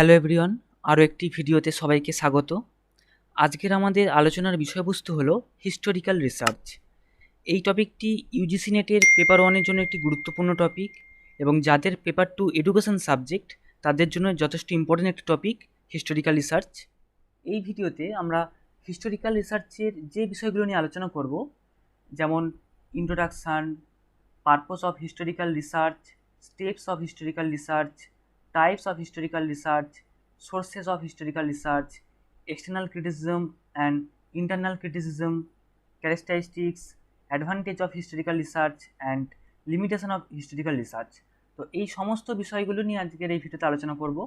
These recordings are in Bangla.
হ্যালো এভরিওয়ান, আরও একটি ভিডিওতে সবাইকে স্বাগত। আজকের আমাদের আলোচনার বিষয়বস্তু হলো হিস্টোরিক্যাল রিসার্চ। এই টপিকটি ইউজিসি নেটের পেপার ওয়ানের জন্য একটি গুরুত্বপূর্ণ টপিক এবং যাদের পেপার টু এডুকেশন সাবজেক্ট তাদের জন্য যথেষ্ট ইম্পর্টেন্ট একটি টপিক হিস্টোরিক্যাল রিসার্চ। এই ভিডিওতে আমরা হিস্টোরিক্যাল রিসার্চের যে বিষয়গুলো নিয়ে আলোচনা করব, যেমন introduction, purpose of historical research, steps of historical research, types of historical research, sources of historical research, external criticism and internal criticism, characteristics, advantage of historical research and limitation of historical research। তো এই সমস্ত বিষয়গুলো নিয়ে আজকের এই ভিডিওতে আলোচনা করব।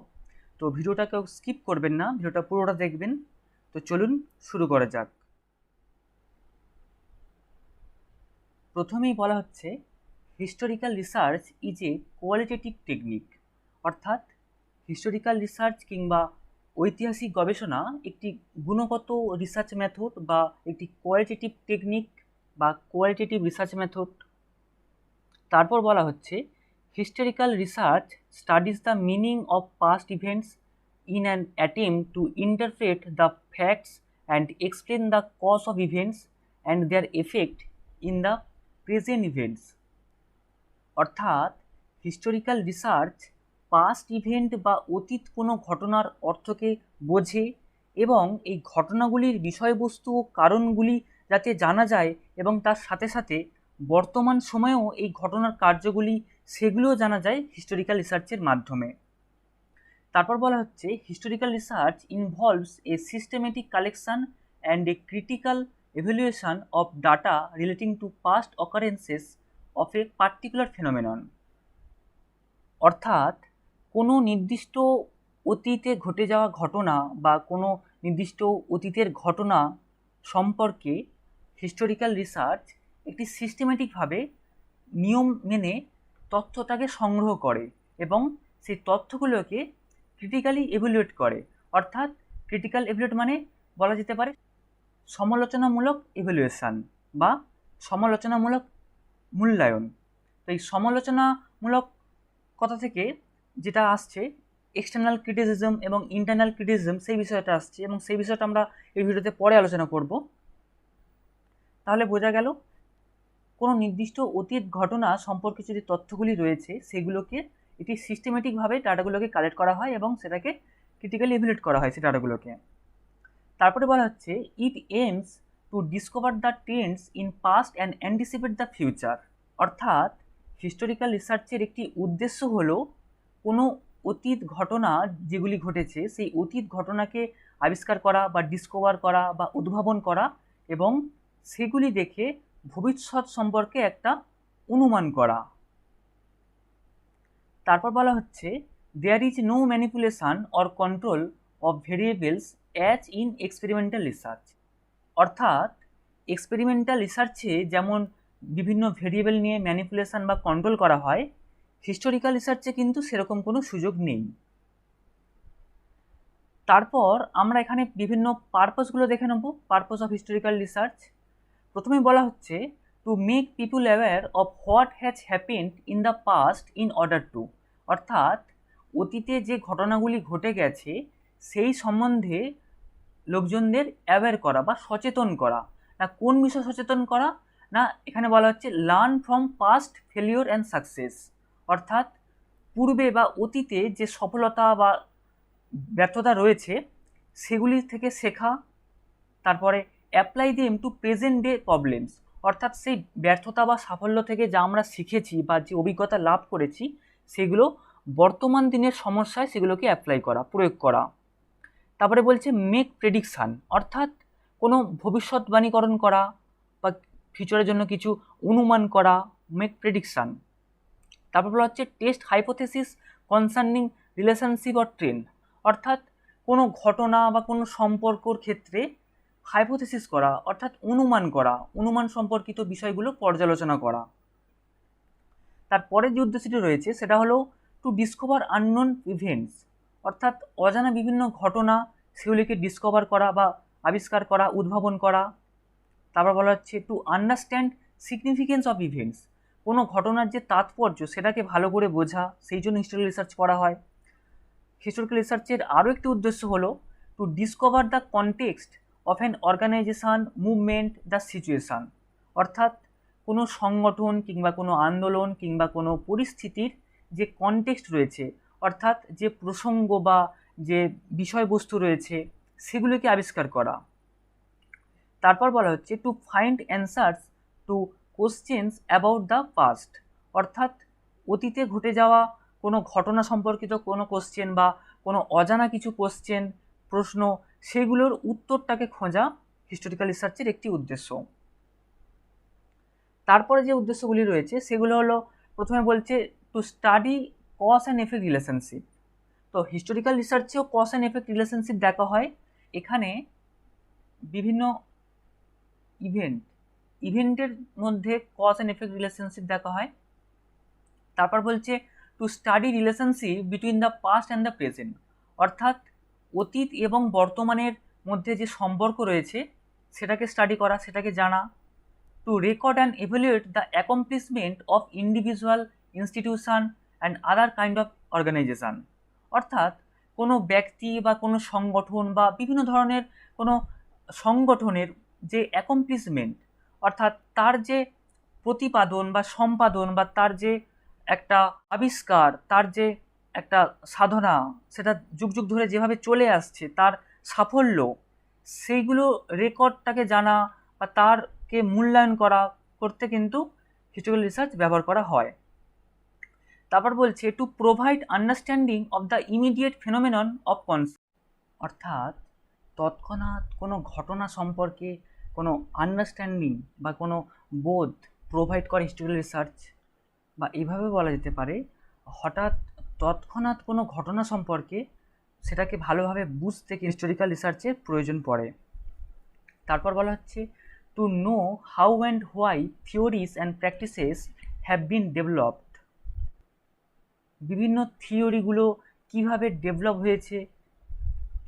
তো ভিডিওটাকেও স্কিপ করবেন না, ভিডিওটা পুরোটা দেখবেন। তো চলুন শুরু করা যাক। প্রথমেই বলা হচ্ছে historical research is a qualitative technique, অর্থাৎ হিস্টোরিক্যাল রিসার্চ কিংবা ঐতিহাসিক গবেষণা একটি গুণগত রিসার্চ মেথড বা একটি কোয়ালিটেটিভ টেকনিক বা কোয়ালিটেটিভ রিসার্চ মেথড। তারপর বলা হচ্ছে historical research studies the meaning of past events in an attempt to interpret the facts and explain the cause of events and their effect in the present events. অর্থাৎ হিস্টোরিক্যাল রিসার্চ পাস্ট ইভেন্ট বা অতীত কোনো ঘটনার অর্থকে বোঝে এবং এই ঘটনাগুলির বিষয়বস্তু ও কারণগুলি যাতে জানা যায় এবং তার সাথে সাথে বর্তমান সময়েও এই ঘটনার কার্যগুলি সেগুলোও জানা যায় হিস্টোরিক্যাল রিসার্চের মাধ্যমে। তারপর বলা হচ্ছে historical research involves A systematic collection and a critical evaluation of data relating to past occurrences of a particular phenomenon। অর্থাৎ কোনো নির্দিষ্ট অতীতে ঘটে যাওয়া ঘটনা বা কোনো নির্দিষ্ট অতীতের ঘটনা সম্পর্কে হিস্টোরিক্যাল রিসার্চ একটি সিস্টেমেটিকভাবে নিয়ম মেনে তথ্যটাকে সংগ্রহ করে এবং সেই তথ্যগুলোকে ক্রিটিক্যালি এভ্যালুয়েট করে। অর্থাৎ ক্রিটিক্যাল এভ্যালুয়েট মানে বলা যেতে পারে সমালোচনামূলক ইভ্যালুয়েশন বা সমালোচনামূলক মূল্যায়ন। তো এই সমালোচনামূলক কথা থেকে যেটা আসছে এক্সটার্নাল ক্রিটিসিজম এবং ইন্টারনাল ক্রিটিসিজম, সেই বিষয়টা আসছে এবং সেই বিষয়টা আমরা এই ভিডিওতে পরে আলোচনা করব। তাহলে বোঝা গেল কোনো নির্দিষ্ট অতীত ঘটনা সম্পর্কে যে তথ্যগুলি রয়েছে সেগুলোকে এটি সিস্টেমেটিকভাবে ডাটাগুলোকে কালেক্ট করা হয় এবং সেটাকে ক্রিটিক্যালি ইভ্যালুয়েট করা হয় সেই ডাটাগুলোকে। তারপরে বলা হচ্ছে it aims to discover the trends in past and anticipate the future. অর্থাৎ হিস্টোরিক্যাল রিসার্চের একটি উদ্দেশ্য হলো কোনো অতীত ঘটনা যেগুলি ঘটেছে সেই অতীত ঘটনাকে আবিষ্কার করা বা ডিসকভার করা বা উদ্ভাবন করা এবং সেগুলি দেখে ভবিষ্যৎ সম্পর্কে একটা অনুমান করা। তারপর বলা হচ্ছে there is no manipulation or control of variables as in experimental research. অর্থাৎ এক্সপেরিমেন্টাল রিসার্চে যেমন বিভিন্ন ভেরিয়েবল নিয়ে ম্যানিপুলেশন বা কন্ট্রোল করা হয়, হিস্টোরিক্যাল রিসার্চে কিন্তু সেরকম কোনো সুযোগ নেই। তারপর আমরা এখানে বিভিন্ন পারপাসগুলো দেখে নেব। পারপাস অফ হিস্টোরিক্যাল রিসার্চ প্রথমে বলা হচ্ছে to make people aware of what has happened in the passed in order to. অর্থাৎ অতীতে যে ঘটনাগুলি ঘটে গেছে সেই সম্বন্ধে লোকজনদের অ্যাওয়্যার করা বা সচেতন করা। না কোন বিষয়ে সচেতন করা? না এখানে বলা হচ্ছে learn from past failure and success. অর্থাৎ পূর্বে বা অতীতে যে সফলতা বা ব্যর্থতা রয়েছে সেগুলি থেকে শেখা। তারপরে apply them to present day problems. অর্থাৎ সেই ব্যর্থতা বা সাফল্য থেকে যা আমরা শিখেছি বা যে অভিজ্ঞতা লাভ করেছি সেগুলো বর্তমান দিনের সমস্যায় সেগুলোকে অ্যাপ্লাই করা, প্রয়োগ করা। তারপরে বলছে মেক প্রেডিকশান, অর্থাৎ কোনো ভবিষ্যৎবাণীকরণ করা বা ফিউচারের জন্য কিছু অনুমান করা, মেক প্রেডিকশান। তারপর বলা হচ্ছে test hypothesis concerning relationship or trend. অর্থাৎ কোনো ঘটনা বা কোনো সম্পর্কর ক্ষেত্রে হাইপোথেসিস করা, অর্থাৎ অনুমান করা, অনুমান সম্পর্কিত বিষয়গুলো পর্যালোচনা করা। তারপরে যে উদ্দেশ্যটি রয়েছে সেটা হলো টু ডিসকভার আননোন ইভেন্টস। অর্থাৎ অজানা বিভিন্ন ঘটনা সেগুলিকে ডিসকভার করা বা আবিষ্কার করা, উদ্ভাবন করা। তারপর বলা হচ্ছে to understand significance of events. কোনো ঘটনার যে তাৎপর্য সেটাকে ভালো করে বোঝা, সেই জন্য হিস্টোরিক্যাল রিসার্চ করা হয়। হিস্টোরিক্যাল রিসার্চের আরও একটি উদ্দেশ্য হলো to discover the context of an organization, movement, the situation. অর্থাৎ কোনো সংগঠন কিংবা কোনো আন্দোলন কিংবা কোনো পরিস্থিতির যে কনটেক্সট রয়েছে, অর্থাৎ যে প্রসঙ্গ বা যে বিষয়বস্তু রয়েছে সেগুলোকে আবিষ্কার করা। তারপর বলা হচ্ছে to find answers two questions about the past. অর্থাৎ অতীতে ঘটে যাওয়া কোনো ঘটনা সম্পর্কিত কোনো কোশ্চেন বা কোনো অজানা কিছু কোশ্চেন, প্রশ্ন, সেগুলোর উত্তরটাকে খোঁজা হিস্টোরিক্যাল রিসার্চের একটি উদ্দেশ্য। তারপরে যে উদ্দেশ্যগুলি রয়েছে সেগুলো হলো, প্রথমে বলছে to study cause and effect relationship. তো হিস্টোরিক্যাল রিসার্চেও কজ অ্যান্ড এফেক্ট রিলেশনশিপ দেখা হয়। এখানে বিভিন্ন ইভেন্টের মধ্যে কজ অ্যান্ড এফেক্ট রিলেশনশিপ দেখা হয়। তারপর বলছে to study relationship between the past and the present. অর্থাৎ অতীত এবং বর্তমানের মধ্যে যে সম্পর্ক রয়েছে সেটাকে স্টাডি করা, সেটাকে জানা। To record and evaluate the accomplishment of individual, institution and other kind of organization. অর্থাৎ কোনো ব্যক্তি বা কোনো সংগঠন বা বিভিন্ন ধরনের কোনো সংগঠনের যে অ্যাকমপ্লিশমেন্ট, অর্থাৎ তার যে প্রতিপাদন বা সম্পাদন বা তার যে একটা আবিষ্কার, তার যে একটা সাধনা, সেটা যুগ যুগ ধরে যেভাবে চলে আসছে, তার সাফল্য, সেইগুলো রেকর্ডটাকে জানা বা তারকে মূল্যায়ন করতে কিন্তু হিস্টোরিক্যাল রিসার্চ ব্যবহার করা হয়। তারপর বলছে to provide understanding of the immediate phenomenon of concept. অর্থাৎ তৎক্ষণাৎ কোনো ঘটনা সম্পর্কে কোনো আন্ডারস্ট্যান্ডিং বা কোনো বোধ প্রোভাইড করে হিস্টোরিক্যাল রিসার্চ। বা এইভাবে বলা যেতে পারে, হঠাৎ তৎক্ষণাৎ কোনো ঘটনা সম্পর্কে সেটাকে ভালোভাবে বুঝতে হিস্টোরিক্যাল রিসার্চের প্রয়োজন পড়ে। তারপর বলা হচ্ছে to know how and why theories and practices have been developed. বিভিন্ন থিওরিগুলো কিভাবে ডেভেলপ হয়েছে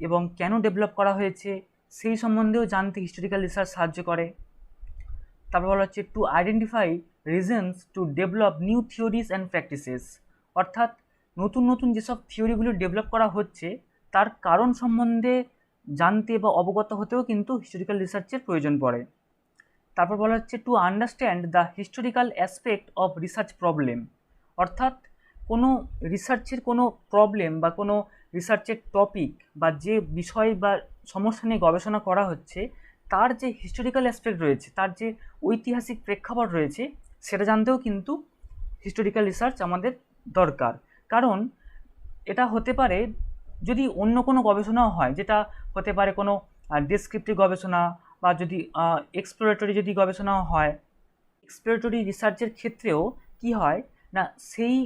এবং কেন ডেভেলপ করা হয়েছে সেই সম্বন্ধেও জানতে হিস্টোরিক্যাল রিসার্চ সাহায্য করে। তারপর বলা হচ্ছে to identify reasons to develop new theories and practices. অর্থাৎ নতুন নতুন যেসব থিওরিগুলো ডেভেলপ করা হচ্ছে তার কারণ সম্বন্ধে জানতে বা অবগত হতেও কিন্তু হিস্টোরিক্যাল রিসার্চের প্রয়োজন পড়ে। তারপর বলা হচ্ছে to understand the historical aspect of research problem. অর্থাৎ কোনো রিসার্চের কোনো প্রবলেম বা কোনো রিসার্চের টপিক বা যে বিষয় বা সমস্যা নিয়ে গবেষণা করা হচ্ছে তার যে হিস্টোরিক্যাল অ্যাসপেক্ট রয়েছে, তার যে ঐতিহাসিক প্রেক্ষাপট রয়েছে, সেটা জানতেও কিন্তু হিস্টোরিক্যাল রিসার্চ আমাদের দরকার। কারণ এটা হতে পারে যদি অন্য কোনো গবেষণাও হয়, যেটা হতে পারে কোনো ডেসক্রিপটিভ গবেষণা বা যদি এক্সপ্লোরেটরি যদি গবেষণাও হয়, এক্সপ্লোরেটরি রিসার্চের ক্ষেত্রেও কি হয় না, সেই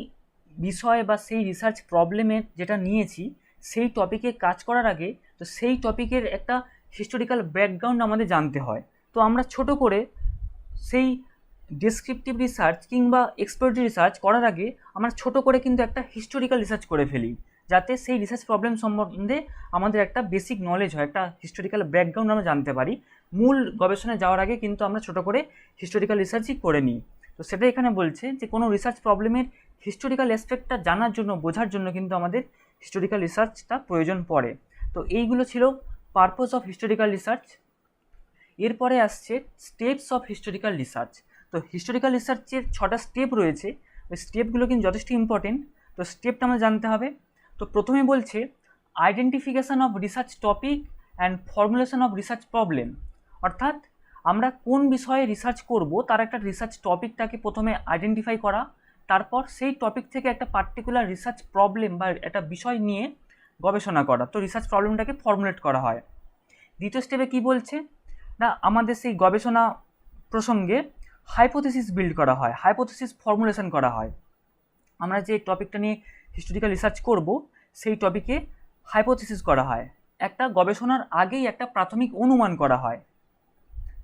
বিষয় বা সেই রিসার্চ প্রবলেমের যেটা নিয়েছি সেই টপিকে কাজ করার আগে তো সেই টপিকের একটা হিস্টোরিক্যাল ব্যাকগ্রাউন্ড আমাদের জানতে হয়। তো আমরা ছোট করে সেই ডেসক্রিপটিভ রিসার্চ কিংবা এক্সপ্লোরেটরি রিসার্চ করার আগে আমরা ছোট করে কিন্তু একটা হিস্টোরিক্যাল রিসার্চ করে ফেলি, যাতে সেই রিসার্চ প্রবলেম সম্বন্ধে আমাদের একটা বেসিক নলেজ হয়, একটা হিস্টোরিক্যাল ব্যাকগ্রাউন্ড আমরা জানতে পারি। মূল গবেষণায় যাওয়ার আগে কিন্তু আমরা ছোট করে হিস্টোরিক্যাল রিসার্চই করে নিই। তো সেটা এখানে বলছে যে কোনো রিসার্চ প্রবলেমের হিস্টোরিক্যাল অ্যাসপেক্টটা জানার জন্য, বোঝার জন্য কিন্তু আমাদের হিস্টোরিক্যাল রিসার্চটা প্রয়োজন পড়ে। তো এইগুলো ছিল পারপোজ অফ হিস্টোরিক্যাল রিসার্চ। এরপরে আসছে স্টেপস অফ হিস্টোরিক্যাল রিসার্চ। তো হিস্টোরিক্যাল রিসার্চের 6টা স্টেপ রয়েছে, ওই স্টেপগুলো কিন্তু যথেষ্ট ইম্পর্টেন্ট। তো স্টেপটা আমরা জানতে হবে। তো প্রথমে বলছে identification of research topic and formulation of research problem. অর্থাৎ আমরা কোন বিষয়ে রিসার্চ করব তার একটা রিসার্চ টপিকটাকে প্রথমে আইডেন্টিফাই করা, তারপর সেই টপিক থেকে একটা পার্টিকুলার রিসার্চ প্রবলেম বা একটা বিষয় নিয়ে গবেষণা করা। তো রিসার্চ প্রবলেমটাকে ফর্মুলেট করা হয়। দ্বিতীয় স্টেপে কি বলছে না, আমাদের সেই গবেষণা প্রসঙ্গে হাইপোথিসিস বিল্ড করা হয়, হাইপোথিসিস ফর্মুলেশন করা হয়। আমরা যে টপিকটা নিয়ে হিস্টোরিক্যাল রিসার্চ করব সেই টপিকে হাইপোথিসিস করা হয়, একটা গবেষণার আগেই একটা প্রাথমিক অনুমান করা হয়।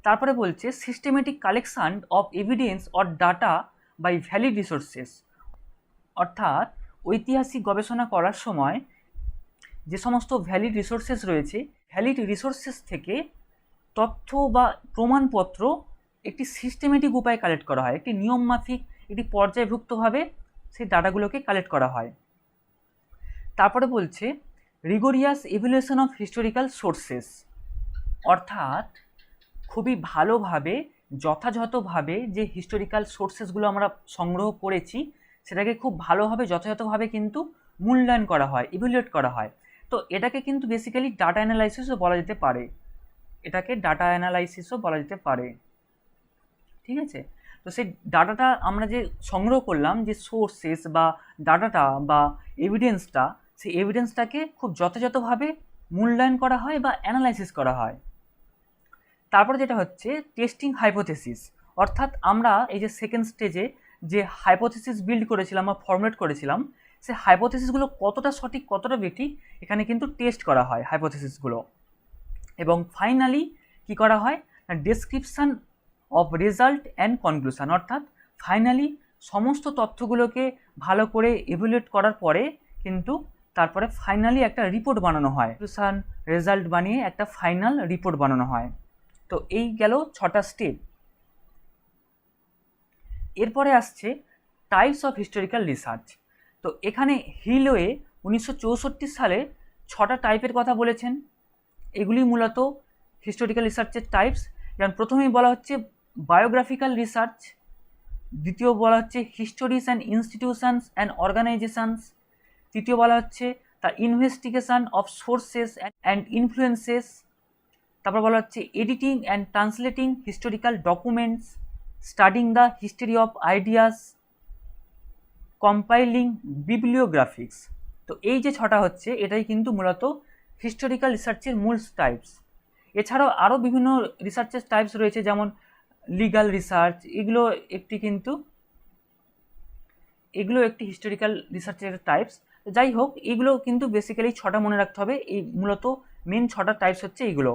তারপরে বলছে systematic collection of evidence or data by valid resources. অর্থাৎ ঐতিহাসিক গবেষণা করার সময় যে সমস্ত ভ্যালিড রিসোর্সেস রয়েছে, ভ্যালিড রিসোর্সেস থেকে তথ্য বা প্রমাণপত্র একটি সিস্টেমেটিক উপায়ে কালেক্ট করা হয়, একটি নিয়মমাফিক, একটি পর্যায়ভুক্তভাবে সেই ডাটাগুলোকে কালেক্ট করা হয়। তারপরে বলছে রিগোরিয়াস ইভ্যালুয়েশন অফ হিস্টোরিক্যাল সোর্সেস, অর্থাৎ খুবই ভালোভাবে যথাযথভাবে যে হিস্টোরিক্যাল সোর্সেসগুলো আমরা সংগ্রহ করেছি সেটাকে খুব ভালোভাবে যথাযথভাবে কিন্তু মূল্যায়ন করা হয়, ইভ্যালুয়েট করা হয়। তো এটাকে কিন্তু বেসিক্যালি ডাটা অ্যানালাইসিসও বলা যেতে পারে, ঠিক আছে। তো সেই ডাটাটা আমরা যে সংগ্রহ করলাম, যে সোর্সেস বা ডাটাটা বা এভিডেন্সটা, সেই এভিডেন্সটাকে খুব যথাযথভাবে মূল্যায়ন করা হয় বা অ্যানালাইসিস করা হয়। তারপরে যেটা হচ্ছে টেস্টিং হাইপোথেসিস, অর্থাৎ আমরা এই যে সেকেন্ড স্টেজে যে হাইপোথেসিস বিল্ড করেছিলাম বা ফর্মুলেট করেছিলাম, সেই হাইপোথেসিসগুলো কতটা সঠিক কতটা বেঠিক এখানে কিন্তু টেস্ট করা হয় হাইপোথেসিসগুলো। এবং ফাইনালি কি করা হয় না, description of result and conclusion, অর্থাৎ ফাইনালি সমস্ত তথ্যগুলোকে ভালো করে ইভ্যালুয়েট করার পরে কিন্তু তারপরে ফাইনালি একটা রিপোর্ট বানানো হয়, কনক্লুশন রেজাল্ট বানিয়ে একটা ফাইনাল রিপোর্ট বানানো হয়। তো এই গেল 6টা স্টেপ। এরপরে আসছে টাইপস অফ হিস্টোরিক্যাল রিসার্চ। তো এখানে হিলওয়ে 1964 সালে 6টা টাইপের কথা বলেছেন। এগুলি মূলত হিস্টোরিক্যাল রিসার্চের টাইপস। যেমন প্রথমেই বলা হচ্ছে বায়োগ্রাফিক্যাল রিসার্চ, দ্বিতীয় বলা হচ্ছে histories and institutions and organisations, তৃতীয় বলা হচ্ছে the investigation of sources and influences, তারপর বলা হচ্ছে editing and translating historical documents, studying the history of ideas, compiling bibliographies. তো এই যে 6টা হচ্ছে এটাই কিন্তু মূলত হিস্টোরিক্যাল রিসার্চের মূল টাইপস। এছাড়াও আরও বিভিন্ন রিসার্চের টাইপস রয়েছে, যেমন লিগাল রিসার্চ, এগুলো একটি হিস্টোরিক্যাল রিসার্চের টাইপস। যাই হোক, এগুলো কিন্তু বেসিক্যালি 6টা মনে রাখতে হবে। এই মূলত মেন 6টা টাইপস হচ্ছে এইগুলো।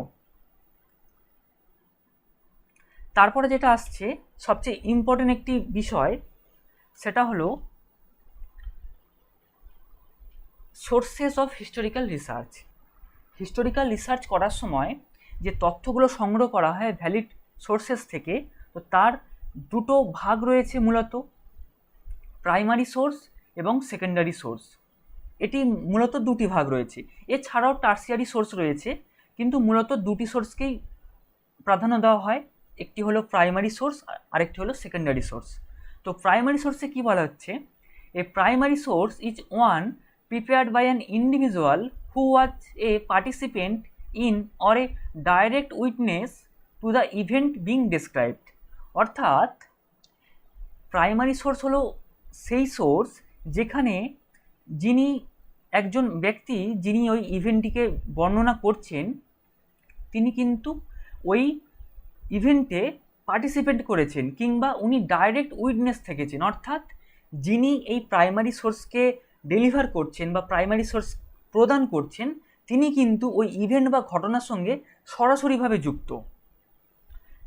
তারপরে যেটা আসছে সবচেয়ে ইম্পর্টেন্ট একটি বিষয়, সেটা হলো sources of historical research. Historical research করার সময় যে তথ্যগুলো সংগ্রহ করা হয় ভ্যালিড সোর্সেস থেকে, তো তার দুটো ভাগ রয়েছে মূলত, প্রাইমারি সোর্স এবং সেকেন্ডারি সোর্স। এটি মূলত দুটি ভাগ রয়েছে। এছাড়াও টার্সিয়ারি সোর্স রয়েছে, কিন্তু মূলত দুটি সোর্সকেই প্রাধান্য দেওয়া হয়, একটি হলো প্রাইমারি সোর্স, আরেকটি হলো সেকেন্ডারি সোর্স। তো প্রাইমারি সোর্সে কি বলা হচ্ছে, a primary source is one prepared by an individual who was a participant in or a direct witness to the event being described। অর্থাৎ প্রাইমারি সোর্স হলো সেই সোর্স যেখানে একজন ব্যক্তি যিনি ওই ইভেন্টটিকে বর্ণনা করছেন তিনি কিন্তু ওই ইভেন্টে পার্টিসিপেট করেছেন কিংবা উনি ডাইরেক্ট উইটনেস থেকেছেন। অর্থাৎ যিনি এই প্রাইমারি সোর্সকে ডেলিভার করছেন বা প্রাইমারি সোর্স প্রদান করছেন তিনি কিন্তু ওই ইভেন্ট বা ঘটনার সঙ্গে সরাসরিভাবে যুক্ত।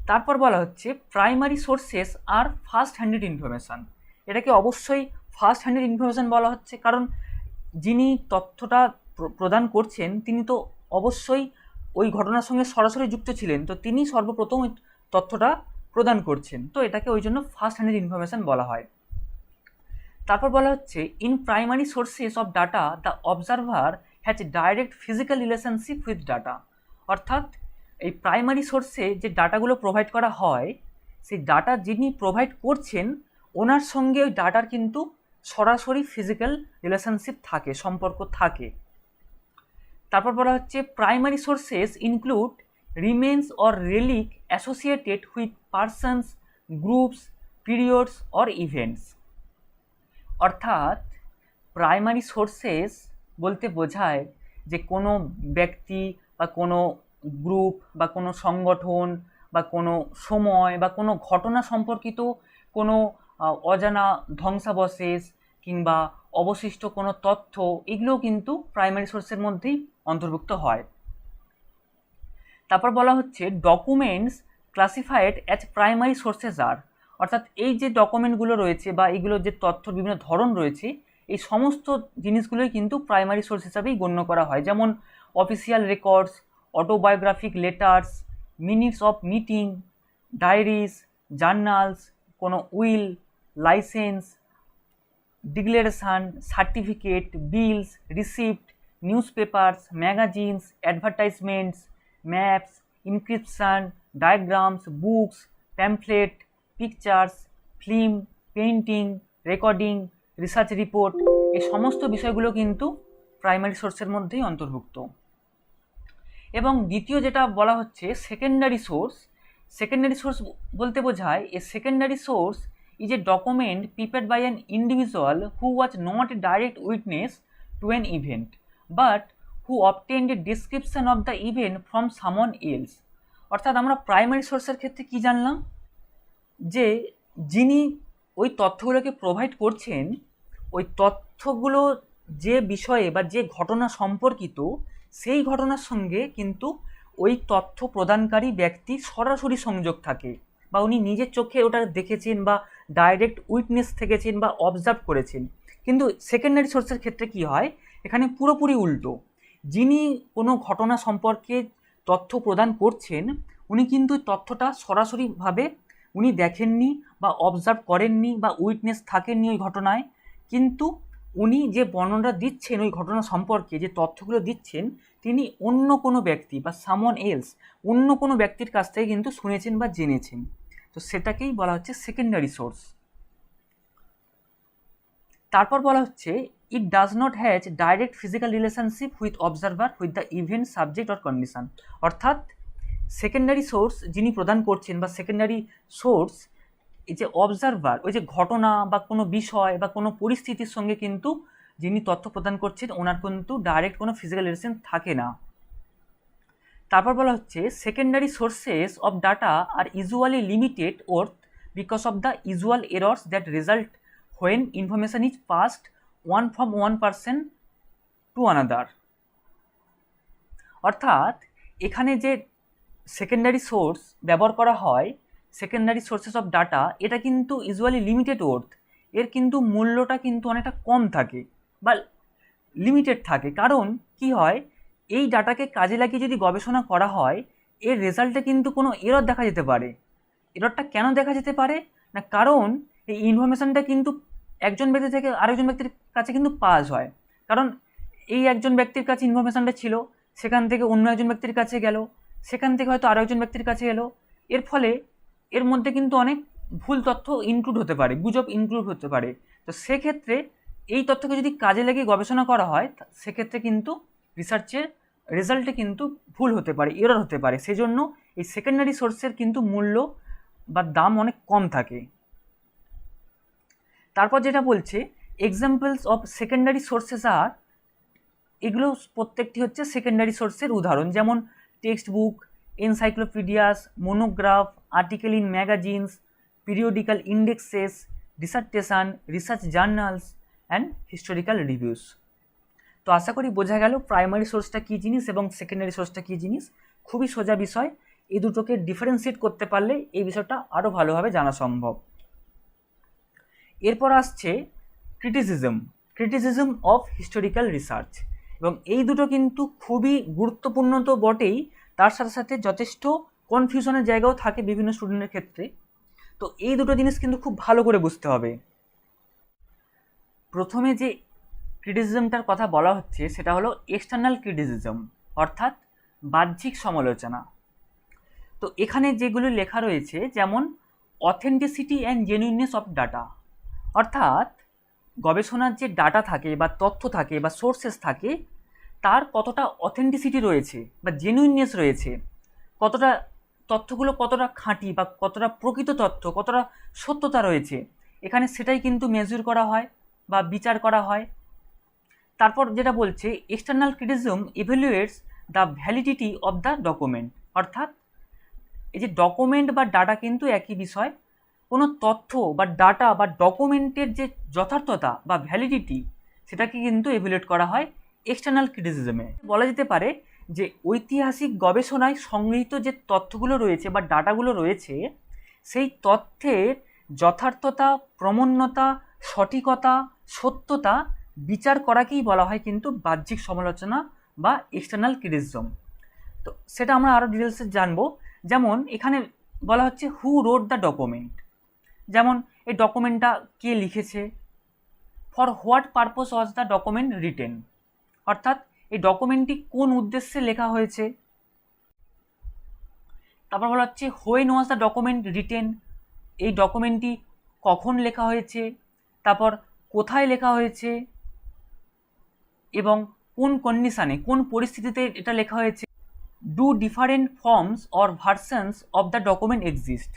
তারপর বলা হচ্ছে প্রাইমারি সোর্সেস আর ফার্স্ট হ্যান্ডেড ইনফরমেশান। এটাকে অবশ্যই ফার্স্ট হ্যান্ডেড ইনফরমেশান বলা হচ্ছে, কারণ যিনি তথ্যটা প্রদান করছেন তিনি তো অবশ্যই ওই ঘটনার সঙ্গে সরাসরি যুক্ত ছিলেন, তো তিনি সর্বপ্রথম ওই তথ্যটা প্রদান করছেন, তো এটাকে ওই জন্য ফার্স্ট হ্যান্ডেড ইনফরমেশান বলা হয়। তারপর বলা হচ্ছে in primary sources of data the observer has direct physical relationship with data. অর্থাৎ এই প্রাইমারি সোর্সে যে ডাটাগুলো প্রোভাইড করা হয় সেই ডাটা যিনি প্রোভাইড করছেন ওনার সঙ্গে ওই ডাটার কিন্তু সরাসরি ফিজিক্যাল রিলেশনশিপ থাকে, সম্পর্ক থাকে। তারপর বলা হচ্ছে primary sources include remains or relic associated with persons, groups, periods or events. অর্থাৎ প্রাইমারি সোর্সেস বলতে বোঝায় যে কোনো ব্যক্তি বা কোনো গ্রুপ বা কোনো সংগঠন বা কোনো সময় বা কোনো ঘটনা সম্পর্কিত কোনো অজানা ধ্বংসাবশেষ কিংবা অবশিষ্ট কোনো তথ্য, এগুলোও কিন্তু প্রাইমারি সোর্সের মধ্যেই অন্তর্ভুক্ত হয়। তারপর বলা হচ্ছে documents classified as primary sources আর। অর্থাৎ এই যে ডকুমেন্টগুলো রয়েছে বা এইগুলো যে তথ্যর বিভিন্ন ধরন রয়েছে এই সমস্ত জিনিসগুলোই কিন্তু প্রাইমারি সোর্স হিসাবেই গণ্য করা হয়। যেমন official records, autobiographic letters, minutes of meeting, diaries, journals, কোনো will, licence, declaration, certificate, bills, receipt, newspapers, magazines, advertisements, maps, encryption, diagrams, books, pamphlet, pictures, film, painting, recording, research report, এই সমস্ত বিষয়গুলো কিন্তু প্রাইমারি সোর্সের মধ্যেই অন্তর্ভুক্ত। এবং দ্বিতীয় যেটা বলা হচ্ছে সেকেন্ডারি সোর্স, সেকেন্ডারি সোর্স বলতে বোঝায় a secondary source is a document prepared by an individual who was not a direct witness to an event but who obtained a description of the event from someone else. অর্থাৎ আমরা প্রাইমারি সোর্সের ক্ষেত্রে কি জানলাম, যে যিনি ওই তথ্যগুলোকে প্রোভাইড করছেন, ওই তথ্যগুলো যে বিষয়ে বা যে ঘটনা সম্পর্কিত, সেই ঘটনার সঙ্গে কিন্তু ওই তথ্য প্রদানকারী ব্যক্তি সরাসরি সংযোগ থাকে, বা উনি নিজের চোখে ওটা দেখেছেন বা ডাইরেক্ট উইটনেস থেকেছেন বা অবজার্ভ করেছেন। কিন্তু সেকেন্ডারি সোর্সের ক্ষেত্রে কি হয়, এখানে পুরোপুরি উল্টো। যিনি কোনো ঘটনা সম্পর্কে তথ্য প্রদান করছেন, উনি কিন্তু তথ্যটা সরাসরিভাবে উনি দেখেননি বা অবজার্ভ করেননি বা উইটনেস থাকেননি ওই ঘটনায়, কিন্তু উনি যে বর্ণনা দিচ্ছেন ওই ঘটনা সম্পর্কে, যে তথ্যগুলো দিচ্ছেন, তিনি অন্য কোনো ব্যক্তি বা সামওয়ান এলস, অন্য কোনো ব্যক্তির কাছ থেকে কিন্তু শুনেছেন বা জেনেছেন। তো সেটাকেই বলা হচ্ছে সেকেন্ডারি সোর্স। তারপর বলা হচ্ছে it does not has direct physical relationship with observer with the event, subject or condition. অর্থাৎ সেকেন্ডারি সোর্স যিনি প্রদান করছেন বা সেকেন্ডারি সোর্স, এই যে অবজারভার, ওই যে ঘটনা বা কোনো বিষয় বা কোনো পরিস্থিতির সঙ্গে কিন্তু যিনি তথ্য প্রদান করছেন ওনার কিন্তু ডাইরেক্ট কোনো ফিজিক্যাল রিলেশন থাকে না। তারপর বলা হচ্ছে secondary sources of data are usually limited worth because of the usual errors that result when information is passed one from one person to another. অর্থাৎ এখানে যে সেকেন্ডারি সোর্স ব্যবহার করা হয়, সেকেন্ডারি সোর্সেস অফ ডাটা, এটা কিন্তু ইউজুয়ালি লিমিটেড ওর্থ, এর কিন্তু মূল্যটা কিন্তু অনেকটা কম থাকে বা লিমিটেড থাকে। কারণ কি হয়, এই ডাটাকে কাজে লাগিয়ে যদি গবেষণা করা হয়, এর রেজাল্টে কিন্তু কোনো এরর দেখা যেতে পারে। এররটা কেন দেখা যেতে পারে না, কারণ এই ইনফরমেশানটা কিন্তু একজন ব্যক্তি থেকে আরেকজন ব্যক্তির কাছে কিন্তু পাস হয়। কারণ এই একজন ব্যক্তির কাছে ইনফরমেশানটা ছিল, সেখান থেকে অন্য একজন ব্যক্তির কাছে গেল, সেখান থেকে হয়তো আরও একজন ব্যক্তির কাছে এলো, এর ফলে এর মধ্যে কিন্তু অনেক ভুল তথ্য ইনক্লুড হতে পারে, গুজব ইনক্লুড হতে পারে। তো সেক্ষেত্রে এই তথ্যকে যদি কাজে লাগিয়ে গবেষণা করা হয়, সেক্ষেত্রে কিন্তু রিসার্চের রেজাল্টে কিন্তু ভুল হতে পারে, এরর হতে পারে। সেজন্য এই সেকেন্ডারি সোর্সের কিন্তু মূল্য বা দাম অনেক কম থাকে। তারপর যেটা বলছে এক্সাম্পলস অফ সেকেন্ডারি সোর্সেস আর, এগুলো প্রত্যেকটি হচ্ছে সেকেন্ডারি সোর্সের উদাহরণ, যেমন textbook, encyclopedias, monograph, article in magazines, periodical indexes, dissertation, research journals and historical reviews. তো আশা করি বোঝা গেল প্রাইমারি সোর্সটা কী জিনিস এবং সেকেন্ডারি সোর্সটা কী জিনিস। খুবই সোজা বিষয়, এই দুটোকে ডিফারেন্সিয়েট করতে পারলে এই বিষয়টা আরও ভালোভাবে জানা সম্ভব। এরপর আসছে ক্রিটিসিজম অফ হিস্টোরিক্যাল রিসার্চ, এবং এই দুটো কিন্তু খুবই গুরুত্বপূর্ণ তো বটেই, তার সাথে সাথে যথেষ্ট কনফিউশনের জায়গাও থাকে বিভিন্ন স্টুডেন্টের ক্ষেত্রে। তো এই দুটো জিনিস কিন্তু খুব ভালো করে বুঝতে হবে। প্রথমে যে ক্রিটিসিজমটার কথা বলা হচ্ছে সেটা হলো এক্সটার্নাল ক্রিটিসিজম, অর্থাৎ বাহ্যিক সমালোচনা। তো এখানে যেগুলো লেখা রয়েছে, যেমন অথেন্টিসিটি অ্যান্ড জেনুইননেস অফ ডাটা, অর্থাৎ গবেষণার যে ডাটা থাকে বা তথ্য থাকে বা সোর্সেস থাকে, তার কতটা অথেন্টিসিটি রয়েছে বা জেনুইননেস রয়েছে, কতটা তথ্যগুলো কতটা খাঁটি বা কতটা প্রকৃত তথ্য, কতটা সত্যতা রয়েছে, এখানে সেটাই কিন্তু মেজার করা হয় বা বিচার করা হয়। তারপর যেটা বলছে external criticism evaluates the validity of the document, অর্থাৎ এই যে ডকুমেন্ট বা ডাটা কিন্তু একই বিষয়, কোনো তথ্য বা ডাটা বা ডকুমেন্টের যে যথার্থতা বা ভ্যালিডিটি, সেটাকে কিন্তু ইভ্যালুয়েট করা হয় এক্সটার্নাল ক্রিটিসিজমে। বলা যেতে পারে যে ঐতিহাসিক গবেষণায় সংগৃহীত যে তথ্যগুলো রয়েছে বা ডাটাগুলো রয়েছে, সেই তথ্যের যথার্থতা, প্রমাণ্যতা, সঠিকতা, সত্যতা বিচার করাকেই বলা হয় কিন্তু বাহ্যিক সমালোচনা বা এক্সটার্নাল ক্রিটিসিজম। তো সেটা আমরা আরও ডিটেলসে জানবো। যেমন এখানে বলা হচ্ছে হু রোড দ্য ডকুমেন্ট, যেমন এই ডকুমেন্টটা কে লিখেছে, for what purpose was the document written, অর্থাৎ এই ডকুমেন্টটি কোন উদ্দেশ্যে লেখা হয়েছে। তারপর বলা হচ্ছে when was the document written, এই ডকুমেন্টটি কখন লেখা হয়েছে, তারপর কোথায় লেখা হয়েছে এবং কোন কন্ডিশানে, কোন পরিস্থিতিতে এটা লেখা হয়েছে। Do different forms or versions of the document exist,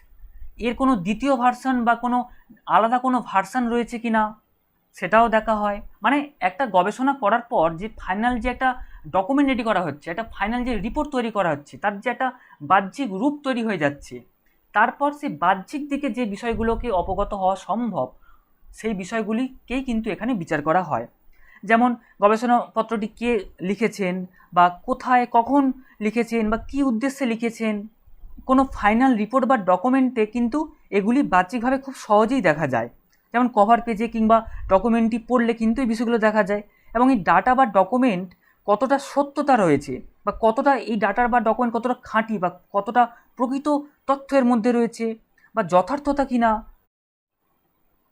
এর কোনো দ্বিতীয় ভার্সন বা কোনো আলাদা কোনো ভার্সন রয়েছে কি না সেটাও দেখা হয়। মানে একটা গবেষণা করার পর যে ফাইনাল যে একটা ডকুমেন্ট রেডি করা হচ্ছে, একটা ফাইনাল যে রিপোর্ট তৈরি করা হচ্ছে, তার যে একটা বাহ্যিক রূপ তৈরি হয়ে যাচ্ছে, তারপর সেই বাহ্যিক দিকে যে বিষয়গুলোকে অবগত হওয়া সম্ভব সেই বিষয়গুলিকেই কিন্তু এখানে বিচার করা হয়। যেমন গবেষণাপত্রটি কে লিখেছেন বা কোথায় কখন লিখেছেন বা কী উদ্দেশ্যে লিখেছেন, কোনো ফাইনাল রিপোর্ট বা ডকুমেন্টে কিন্তু এগুলি বাহ্যিকভাবে খুব সহজেই দেখা যায়। যেমন কভার পেজে কিংবা ডকুমেন্টটি পড়লে কিন্তু এই বিষয়গুলো দেখা যায়, এবং এই ডাটা বা ডকুমেন্ট কতটা সত্যতা রয়েছে বা কতটা এই ডাটার বা ডকুমেন্ট কতটা খাঁটি বা কতটা প্রকৃত তথ্যের মধ্যে রয়েছে বা যথার্থতা কিনা,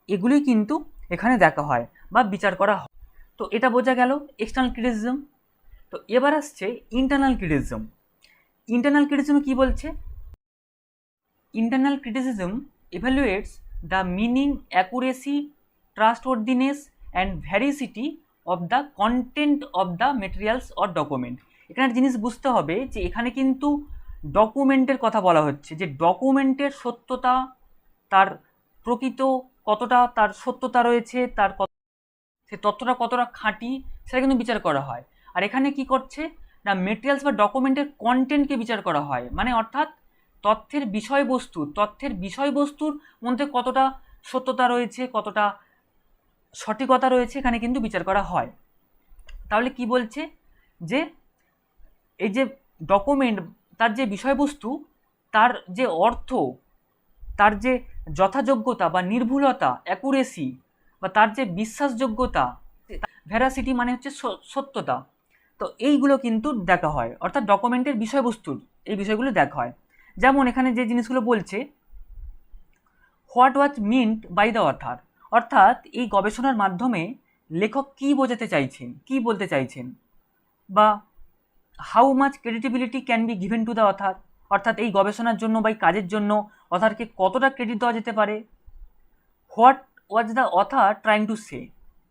এগুলি কিন্তু এখানে দেখা হয় বা বিচার করা হয়। তো এটা বোঝা গেল এক্সটার্নাল ক্রিটিসিজম। তো এবার আসছে ইন্টারনাল ক্রিটিসিজম। ইন্টারনাল ক্রিটিসিজম কি বলছে? Internal criticism evaluates the meaning, accuracy, trustworthiness and veracity of the content of the materials or document। এখানে জিনিস বুঝতে হবে যে এখানে কিন্তু ডকুমেন্টের কথা বলা হচ্ছে, যে ডকুমেন্টের সত্যতা, তার প্রকৃত কতটা তার সত্যতা রয়েছে, তার সে তথ্যটা কতটা খাঁটি সেটা কিন্তু বিচার করা হয়। আর এখানে কি করছে না, মেটেরিয়ালস বা ডকুমেন্টের কন্টেন্টকে বিচার করা হয়, মানে অর্থাৎ তথ্যের বিষয়বস্তুর মধ্যে কতটা সত্যতা রয়েছে, কতটা সঠিকতা রয়েছে, এখানে কিন্তু বিচার করা হয়। তাহলে কি বলছে যে এই যে ডকুমেন্ট, তার যে বিষয়বস্তু, তার যে অর্থ, তার যে যথাযোগ্যতা বা নির্ভুলতা, অ্যাকুরেসি বা তার যে বিশ্বাসযোগ্যতা, ভেরাসিটি মানে হচ্ছে সত্যতা, তো এইগুলো কিন্তু দেখা হয়, অর্থাৎ ডকুমেন্টের বিষয়বস্তুর এই বিষয়গুলো দেখা হয়। যেমন এখানে যে জিনিসগুলো বলছে, what was meant by the author, অর্থাৎ এই গবেষণার মাধ্যমে লেখক কী বোঝাতে চাইছেন, কী বলতে চাইছেন, বা how much creditability can be given to the author, অর্থাৎ এই গবেষণার জন্য বা এই কাজের জন্য অথারকে কতটা ক্রেডিট দেওয়া যেতে পারে। What was the author trying to say,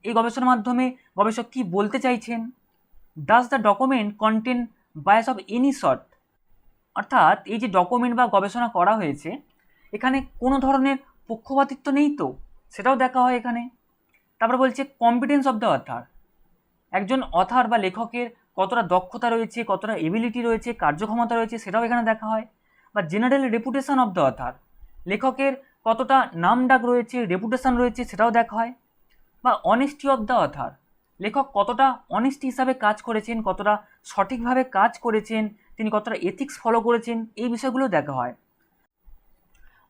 এই গবেষণার মাধ্যমে গবেষক কী বলতে চাইছেন। Does the document contain bias of any sort, অর্থাৎ এই যে ডকুমেন্ট বা গবেষণা করা হয়েছে এখানে কোনো ধরনের পক্ষপাতিত্ব নেই তো, সেটাও দেখা হয় এখানে। তারপর বলছে কম্পিটেন্স অফ দ্য অথার, একজন অথার বা লেখকের কতটা দক্ষতা রয়েছে, কতটা এবিলিটি রয়েছে, কার্যক্ষমতা রয়েছে, সেটাও এখানে দেখা হয়। বা general reputation of the author, লেখকের কতটা নাম ডাক রয়েছে, রেপুটেশন রয়েছে, সেটাও দেখা হয়। বা অনেস্টি অফ দ্য অথার, লেখক কতটা অনেস্টি হিসাবে কাজ করেছেন, কতটা সঠিকভাবে কাজ করেছেন, তিনি কতটা এথিক্স ফলো করেছেন, এই বিষয়গুলো দেখা হয়।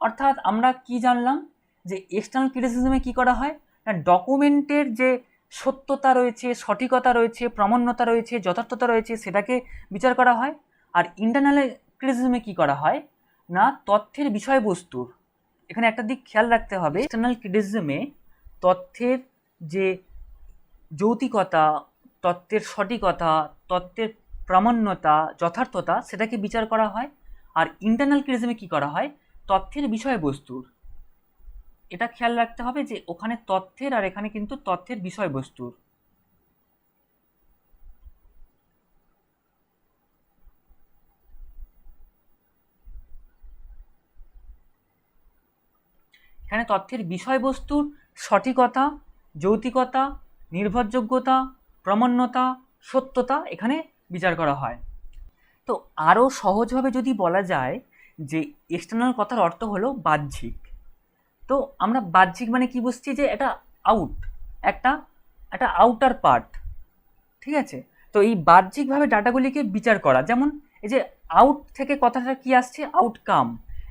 অর্থাৎ আমরা কি জানলাম যে এক্সটার্নাল ক্রিটিসিজমে কি করা হয় না, ডকুমেন্টের যে সত্যতা রয়েছে, সঠিকতা রয়েছে, প্রামাণ্যতা রয়েছে, যথার্থতা রয়েছে, সেটাকে বিচার করা হয়। আর ইন্টারনাল ক্রিটিসিজমে কি করা হয় না, তথ্যের বিষয়বস্তুর, এখানে একটা দিক খেয়াল রাখতে হবে, এক্সটার্নাল ক্রিটিসিজমে তথ্যের যে যৌক্তিকতা, তথ্যের সঠিকতা, তথ্যের প্রামাণ্যতা, যথার্থতা, সেটাকে বিচার করা হয়। আর ইন্টারনাল ক্রিটিসিজমে কি করা হয়, তথ্যের বিষয়বস্তুর, এটা খেয়াল রাখতে হবে যে ওখানে তথ্যের আর এখানে কিন্তু তথ্যের বিষয়বস্তুর। এখানে তথ্যের বিষয়বস্তুর সঠিকতা, যৌক্তিকতা, নির্ভরযোগ্যতা, প্রামাণ্যতা, সত্যতা এখানে বিচার করা হয়। তো আরও সহজভাবে যদি বলা যায় যে এক্সটার্নাল কথার অর্থ হলো বাহ্যিক। তো আমরা বাহ্যিক মানে কি বুঝছি, যে এটা একটা আউটার পার্ট, ঠিক আছে। তো এই বাহ্যিকভাবে ডাটাগুলিকে বিচার করা, যেমন এই যে আউট থেকে কথাটা কি আসছে, আউটকাম,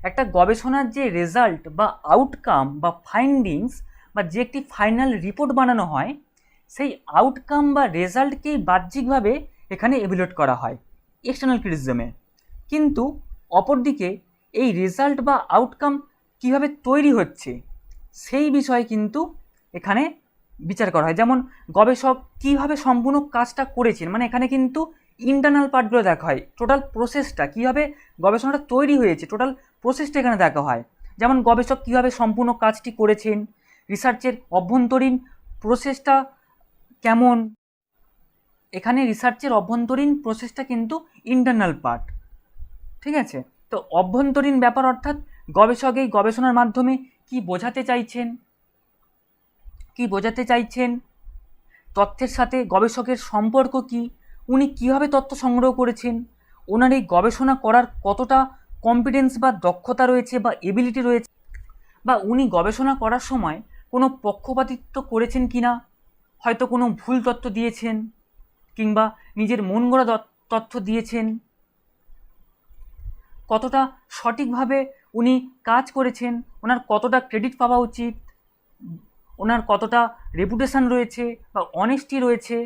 একটা গবেষণার যে রেজাল্ট বা আউটকাম বা ফাইন্ডিংস বা যে একটি ফাইনাল রিপোর্ট বানানো হয়, সেই আউটকাম বা রেজাল্টকেই বাহ্যিকভাবে এখানে এভ্যালুয়েট করা হয় এক্সটার্নাল ক্রিটিসিজমে। কিন্তু অপরদিকে এই রেজাল্ট বা আউটকাম কিভাবে তৈরি হচ্ছে সেই বিষয়ে কিন্তু এখানে বিচার করা হয়। যেমন গবেষক কীভাবে সম্পূর্ণ কাজটা করেছেন, মানে এখানে কিন্তু ইন্টারনাল পার্টগুলো দেখা হয়, টোটাল প্রসেসটা কীভাবে গবেষণাটা তৈরি হয়েছে, টোটাল প্রসেসটা এখানে দেখা হয়। যেমন গবেষক কীভাবে সম্পূর্ণ কাজটি করেছেন, রিসার্চের অভ্যন্তরীণ প্রসেসটা কেমন। এখানে রিসার্চের অভ্যন্তরীণ প্রসেসটা কিন্তু ইন্টারনাল পার্ট, ঠিক আছে। তো অভ্যন্তরীণ ব্যাপার অর্থাৎ গবেষক এই গবেষণার মাধ্যমে কি বোঝাতে চাইছেন, তথ্যের সাথে গবেষকের সম্পর্ক কি, উনি কীভাবে তথ্য সংগ্রহ করেছেন, ওনার এই গবেষণা করার কতটা কম্পিটেন্স বা দক্ষতা রয়েছে বা এবিলিটি রয়েছে, বা উনি গবেষণা করার সময় কোনো পক্ষপাতিত্ব করেছেন কি না, হয়তো কোনো ভুল তথ্য দিয়েছেন কিংবা নিজের মন গড়া তথ্য দিয়েছেন, কতটা সঠিকভাবে উনি কাজ করেছেন, ওনার কতটা ক্রেডিট পাওয়া উচিত, ওনার কতটা রেপুটেশন রয়েছে বা অনেস্টি রয়েছে,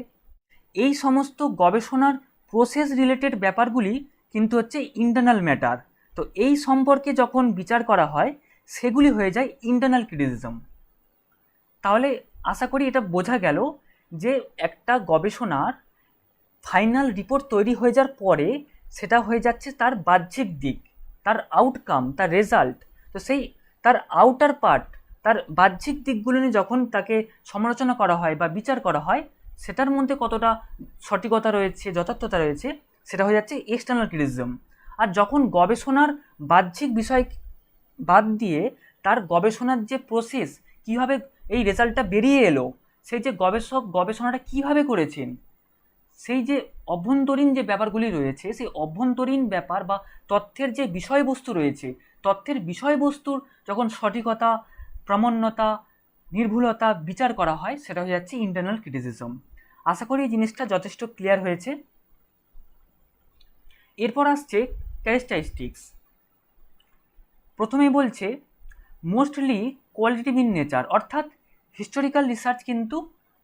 এই সমস্ত গবেষণার প্রসেস রিলেটেড ব্যাপারগুলি কিন্তু হচ্ছে ইন্টারনাল ম্যাটার। তো এই সম্পর্কে যখন বিচার করা হয় সেগুলি হয়ে যায় ইন্টারনাল ক্রিটিসিজম। তাহলে আশা করি এটা বোঝা গেল যে একটা গবেষণার ফাইনাল রিপোর্ট তৈরি হয়ে যাওয়ার পরে সেটা হয়ে যাচ্ছে তার বাহ্যিক দিক, তার আউটকাম, তার রেজাল্ট। তো সেই তার আউটার পার্ট, তার বাহ্যিক দিকগুলো নিয়ে যখন তাকে সমালোচনা করা হয় বা বিচার করা হয়, সেটার মধ্যে কতটা সঠিকতা রয়েছে, যথার্থতা রয়েছে, সেটা হয়ে যাচ্ছে এক্সটার্নাল ক্রিটিসিজম। আর যখন গবেষণার বাহ্যিক বিষয় বাদ দিয়ে তার গবেষণার যে প্রসেস, কীভাবে এই রেজাল্টটা বেরিয়ে এলো, সেই যে গবেষক গবেষণাটা কীভাবে করেছেন, সেই যে অভ্যন্তরীণ যে ব্যাপারগুলি রয়েছে, সেই অভ্যন্তরীণ ব্যাপার বা তথ্যের যে বিষয়বস্তু রয়েছে, তথ্যের বিষয়বস্তুর যখন সঠিকতা, প্রামাণ্যতা, নির্ভুলতা বিচার করা হয়, সেটা হয়ে যাচ্ছে ইন্টারনাল ক্রিটিসিজম। আশা করি এই জিনিসটা যথেষ্ট ক্লিয়ার হয়েছে। এরপর আসছে ক্যারেক্টারিস্টিক্স। প্রথমেই বলছে মোস্টলি কোয়ালিটেটিভ ইন নেচার, অর্থাৎ হিস্টোরিক্যাল রিসার্চ কিন্তু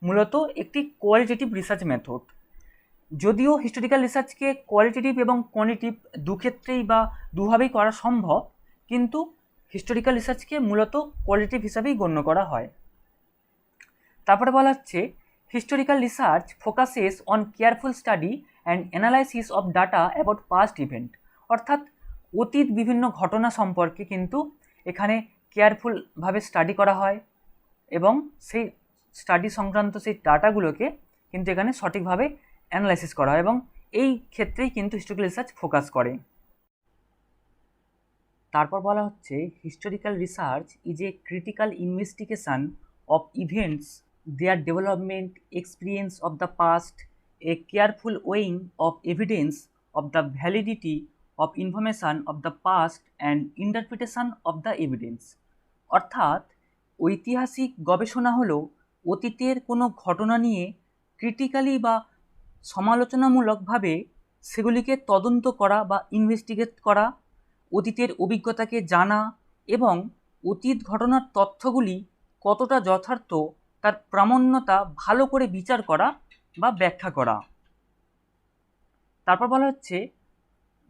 মূলত একটি কোয়ালিটেটিভ রিসার্চ মেথড। যদিও হিস্টোরিক্যাল রিসার্চকে কোয়ালিটেটিভ এবং কোয়ান্টিটিভ দুক্ষেত্রেই বা দুভাবেই করা সম্ভব, কিন্তু হিস্টোরিক্যাল রিসার্চকে মূলত কোয়ালিটেটিভ হিসাবেই গণ্য করা হয়। তারপরে বলা হচ্ছে historical research focuses on careful study and analysis of data about past event, অর্থাৎ অতীত বিভিন্ন ঘটনা সম্পর্কে কিন্তু এখানে কেয়ারফুলভাবে স্টাডি করা হয় এবং সেই স্টাডি সংক্রান্ত সেই ডাটাগুলোকে কিন্তু এখানে সঠিকভাবে অ্যানালাইসিস করা হয় এবং এই ক্ষেত্রেই কিন্তু হিস্টোরিক্যাল রিসার্চ ফোকাস করে। তারপর বলা হচ্ছে historical research is a critical investigation of events, their development, experience of the past, a careful weighing of evidence of the validity of information of the past and interpretation of the evidence. অর্থাৎ ঐতিহাসিক গবেষণা হলো অতীতের কোনো ঘটনা নিয়ে ক্রিটিক্যালি বা সমালোচনামূলকভাবে সেগুলিকে তদন্ত করা বা ইনভেস্টিগেট করা, অতীতের অভিজ্ঞতাকে জানা এবং অতীত ঘটনার তথ্যগুলি কতটা যথার্থ তার প্রামাণ্যতা ভালো করে বিচার করা বা ব্যাখ্যা করা। তারপর বলা হচ্ছে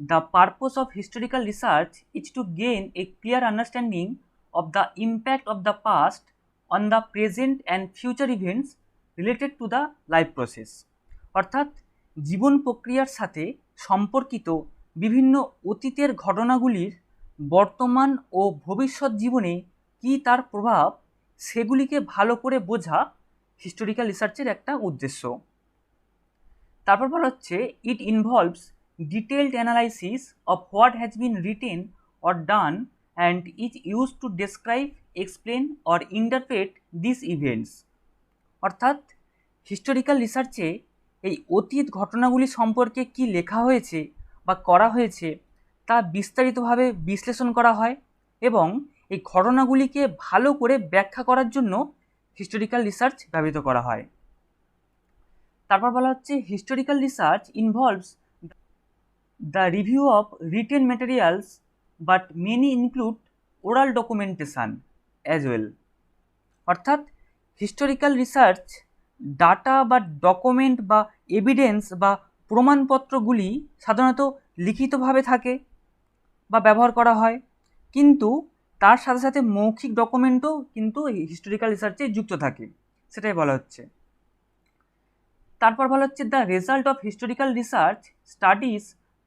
the purpose of historical research is to gain A clear understanding of the impact of the past on the present and future events related to the life process, অর্থাৎ জীবন প্রক্রিয়ার সাথে সম্পর্কিত বিভিন্ন অতীতের ঘটনাগুলির বর্তমান ও ভবিষ্যৎ জীবনে কী তার প্রভাব, সেগুলিকে ভালো করে বোঝা হিস্টোরিক্যাল রিসার্চের একটা উদ্দেশ্য। তারপর বলা হচ্ছে ইট involves detailed analysis of what has been written or done and is use to describe, explain or interpret this events, অর্থাৎ হিস্টোরিক্যাল রিসার্চে এই অতীত ঘটনাগুলি সম্পর্কে কি লেখা হয়েছে বা করা হয়েছে তা বিস্তারিতভাবে বিশ্লেষণ করা হয় এবং এই ঘটনাগুলিকে ভালো করে ব্যাখ্যা করার জন্য হিস্টোরিক্যাল রিসার্চ ব্যবহৃত করা হয়। তারপর বলা হচ্ছে historical research involves the review of written materials but many include oral documentation as well, অর্থাৎ হিস্টোরিক্যাল রিসার্চ ডাটা বা ডকুমেন্ট বা এভিডেন্স বা প্রমাণপত্রগুলি সাধারণত লিখিতভাবে থাকে বা ব্যবহার করা হয়, কিন্তু তার সাথে সাথে মৌখিক ডকুমেন্টও কিন্তু হিস্টোরিক্যাল রিসার্চে যুক্ত থাকে। সেটাই বলা হচ্ছে। তারপর বলা হচ্ছে the result of historical research studies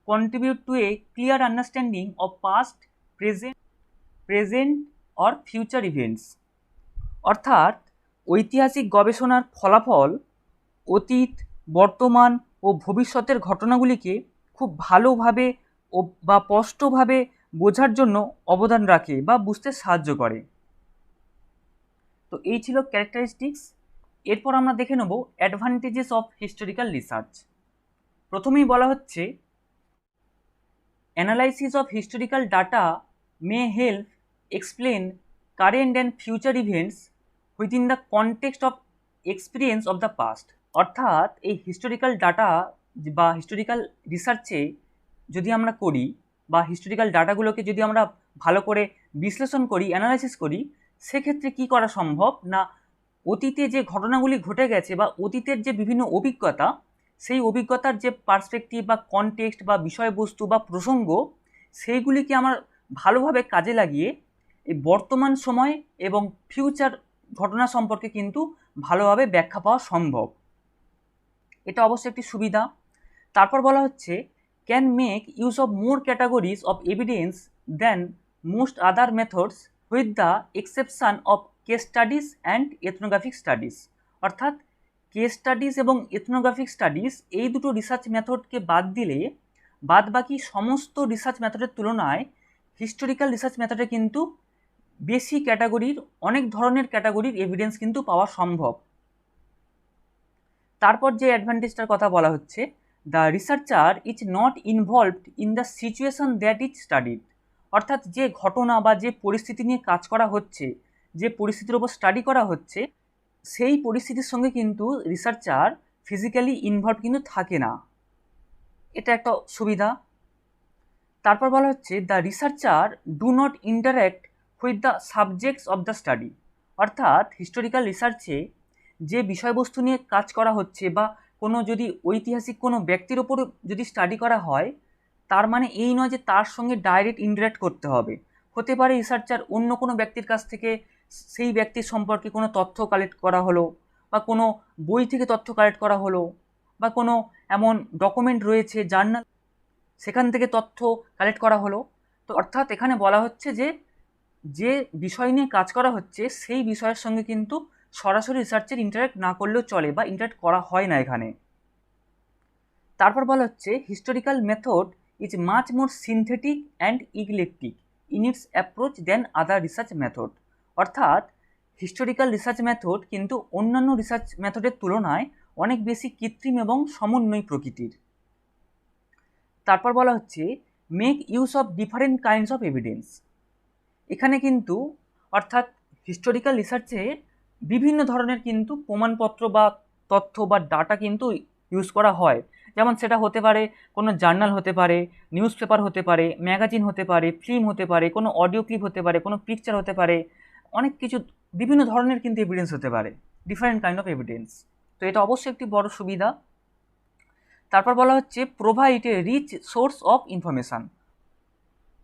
contribute to A clear understanding of past, present or future events. অর্থাৎ ঐতিহাসিক গবেষণার ফলাফল অতীত, বর্তমান ও ভবিষ্যতের ঘটনাগুলিকে খুব ভালোভাবে ও বা স্পষ্টভাবে বোঝার জন্য অবদান রাখে বা বুঝতে সাহায্য করে। তো এই ছিল ক্যারেক্টারিস্টিক্স। এরপর আমরা দেখে নেব অ্যাডভান্টেজেস অফ হিস্টোরিক্যাল রিসার্চ। প্রথমেই বলা হচ্ছে analysis of historical data may help explain current and future events within the context of experience of the past. অর্থাৎ এই হিস্টোরিক্যাল ডাটা বা হিস্টোরিক্যাল রিসার্চে যদি আমরা করি বা হিস্টোরিক্যাল ডাটাগুলোকে যদি আমরা ভালো করে বিশ্লেষণ করি, অ্যানালাইসিস করি, সেক্ষেত্রে কি করা সম্ভব না অতীতে যে ঘটনাগুলি ঘটে গেছে বা অতীতের যে বিভিন্ন অভিজ্ঞতা, সেই অভিজ্ঞতার যে পার্সপেক্টিভ বা কনটেক্সট বা বিষয়বস্তু বা প্রসঙ্গ, সেইগুলিকে আমার ভালোভাবে কাজে লাগিয়ে এই বর্তমান সময় এবং ফিউচার ঘটনা সম্পর্কে কিন্তু ভালোভাবে ব্যাখ্যা পাওয়া সম্ভব। এটা অবশ্যই একটি সুবিধা। তারপর বলা হচ্ছে can make use of more categories of evidence than most other methods with the exception of case studies and ethnographic studies. অর্থাৎ কেস স্টাডিজ এবং এথনোগ্রাফিক স্টাডিজ এই দুটো রিসার্চ মেথডকে বাদ দিলে বাদ বাকি সমস্ত রিসার্চ মেথডের তুলনায় হিস্টোরিক্যাল রিসার্চ মেথডে কিন্তু বেশি ক্যাটাগরির, অনেক ধরনের ক্যাটাগরির এভিডেন্স কিন্তু পাওয়া সম্ভব। তারপর যে অ্যাডভান্টেজটার কথা বলা হচ্ছে the researcher is not involved in the situation that is studied. অর্থাৎ যে ঘটনা বা যে পরিস্থিতি নিয়ে কাজ করা হচ্ছে, যে পরিস্থিতির ওপর স্টাডি করা হচ্ছে, সেই পরিস্থিতির সঙ্গে কিন্তু রিসার্চার ফিজিক্যালি ইনভলভ কিন্তু থাকে না। এটা একটা সুবিধা। তারপর বলা হচ্ছে the researcher do not interact with the subjects of the study. অর্থাৎ হিস্টোরিক্যাল রিসার্চে যে বিষয়বস্তু নিয়ে কাজ করা হচ্ছে বা কোনো যদি ঐতিহাসিক কোনো ব্যক্তির ওপর যদি স্টাডি করা হয়, তার মানে এই নয় যে তার সঙ্গে ডাইরেক্ট ইন্টারাক্ট করতে হবে। হতে পারে রিসার্চার অন্য কোনো ব্যক্তির কাছ থেকে সেই ব্যক্তির সম্পর্কে কোনো তথ্য কালেক্ট করা হলো, বা কোনো বই থেকে তথ্য কালেক্ট করা হলো, বা কোনো এমন ডকুমেন্ট রয়েছে জার্নাল, সেখান থেকে তথ্য কালেক্ট করা হলো। তো অর্থাৎ এখানে বলা হচ্ছে যে যে বিষয় নিয়ে কাজ করা হচ্ছে সেই বিষয়ের সঙ্গে কিন্তু সরাসরি রিসার্চের ইন্টারাক্ট না করলেও চলে বা ইন্টারাক্ট করা হয় না এখানে। তারপর বলা হচ্ছে historical method is much more synthetic and eclectic in its approach than other research method. অর্থাৎ হিস্টোরিক্যাল রিসার্চ মেথড কিন্তু অন্যান্য রিসার্চ মেথডের তুলনায় অনেক বেশি কৃত্রিম এবং সমন্বয়ী প্রকৃতির। তারপর বলা হচ্ছে make use of different kinds of evidence. এখানে কিন্তু অর্থাৎ হিস্টোরিক্যাল রিসার্চে বিভিন্ন ধরনের কিন্তু প্রমাণপত্র বা তথ্য বা ডাটা কিন্তু ইউজ করা হয়। যেমন সেটা হতে পারে কোনো জার্নাল হতে পারে, নিউজ পেপার হতে পারে, ম্যাগাজিন হতে পারে, ফিল্ম হতে পারে, কোনো অডিও ক্লিপ হতে পারে, কোনো পিকচার হতে পারে, অনেক কিছু বিভিন্ন ধরনের কিন্তু এভিডেন্স হতে পারে, ডিফারেন্ট কাইন্ড অফ এভিডেন্স। তো এটা অবশ্যই একটি বড় সুবিধা। তারপর বলা হচ্ছে provide a rich source of information.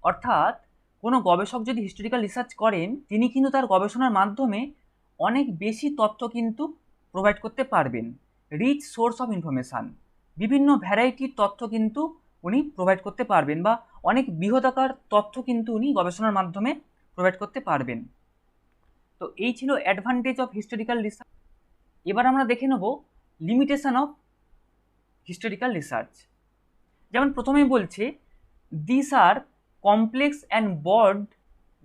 অর্থাৎ কোনো গবেষক যদি হিস্টোরিক্যাল রিসার্চ করেন, তিনি কিন্তু তার গবেষণার মাধ্যমে অনেক বেশি তথ্য কিন্তু প্রোভাইড করতে পারবেন। রিচ সোর্স অফ ইনফরমেশান, বিভিন্ন ভ্যারাইটির তথ্য কিন্তু উনি প্রোভাইড করতে পারবেন বা অনেক বৃহদাকার তথ্য কিন্তু উনি গবেষণার মাধ্যমে প্রোভাইড করতে পারবেন। তো এই ছিল অ্যাডভান্টেজ অফ হিস্টোরিক্যাল রিসার্চ। এবার আমরা দেখে নেব লিমিটেশন অফ হিস্টোরিক্যাল রিসার্চ। যেমন প্রথমেই বলছে this are complex and broad